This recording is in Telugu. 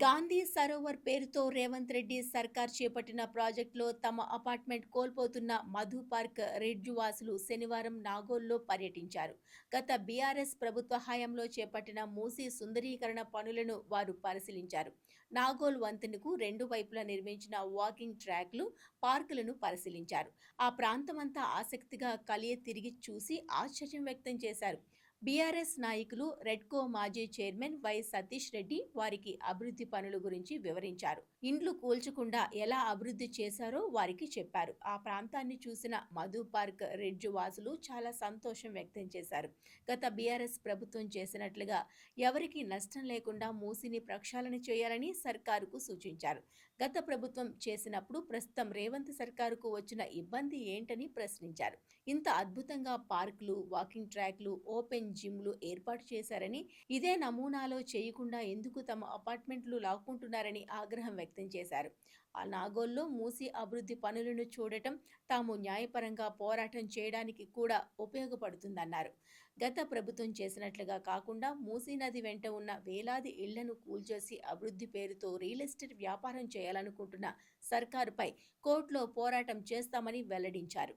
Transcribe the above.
గాంధీ సరోవర్ పేరుతో రేవంత్ రెడ్డి సర్కార్ చేపట్టిన ప్రాజెక్టులో తమ అపార్ట్మెంట్ కోల్పోతున్న మధు పార్క్ రిడ్జ్ వాసులు శనివారం నాగోల్లో పర్యటించారు. గత బీఆర్ఎస్ ప్రభుత్వ హయాంలో చేపట్టిన మూసీ సుందరీకరణ పనులను వారు పరిశీలించారు. నాగోల్ వంతెనకు రెండు వైపులా నిర్మించిన వాకింగ్ ట్రాక్లు, పార్కులను పరిశీలించారు. ఆ ప్రాంతమంతా ఆసక్తిగా తిరిగి చూసి ఆశ్చర్యం వ్యక్తం చేశారు. బీఆర్ఎస్ నాయకులు రెడ్కో మాజీ చైర్మన్ వై సతీష్ రెడ్డి వారికి అభివృద్ధి పనుల గురించి వివరించారు. ఇండ్లు కూల్చకుండా ఎలా అభివృద్ధి చేశారో వారికి చెప్పారు. ఆ ప్రాంతాన్ని చూసిన మధు పార్క్ రిడ్జ్ వాసులు చాలా సంతోషం వ్యక్తం చేశారు. గత బీఆర్ఎస్ ప్రభుత్వం చేసినట్లుగా ఎవరికీ నష్టం లేకుండా మూసిని ప్రక్షాళన చేయాలని సర్కారుకు సూచించారు. గత ప్రభుత్వం చేసినప్పుడు ప్రస్తుతం రేవంత్ సర్కారుకు వచ్చిన ఇబ్బంది ఏంటని ప్రశ్నించారు. ఇంత అద్భుతంగా పార్కులు, వాకింగ్ ట్రాక్లు, ఓపెన్ జిమ్లు ఏర్పాటు చేశారని, ఇదే నమూనాలో చేయకుండా ఎందుకు తమ అపార్ట్మెంట్లు లాక్కుంటున్నారని ఆగ్రహం వ్యక్తం చేశారు. ఆ నాగోల్లో మూసీ అభివృద్ధి పనులను చూడటం తాము న్యాయపరంగా పోరాటం చేయడానికి కూడా ఉపయోగపడుతుందన్నారు. గత ప్రభుత్వం చేసినట్లుగా కాకుండా మూసీ నది వెంట ఉన్న వేలాది ఇళ్లను కూల్చేసి అభివృద్ధి పేరుతో రియల్ ఎస్టేట్ వ్యాపారం చేయాలనుకుంటున్న సర్కారుపై కోర్టులో పోరాటం చేస్తామని వెల్లడించారు.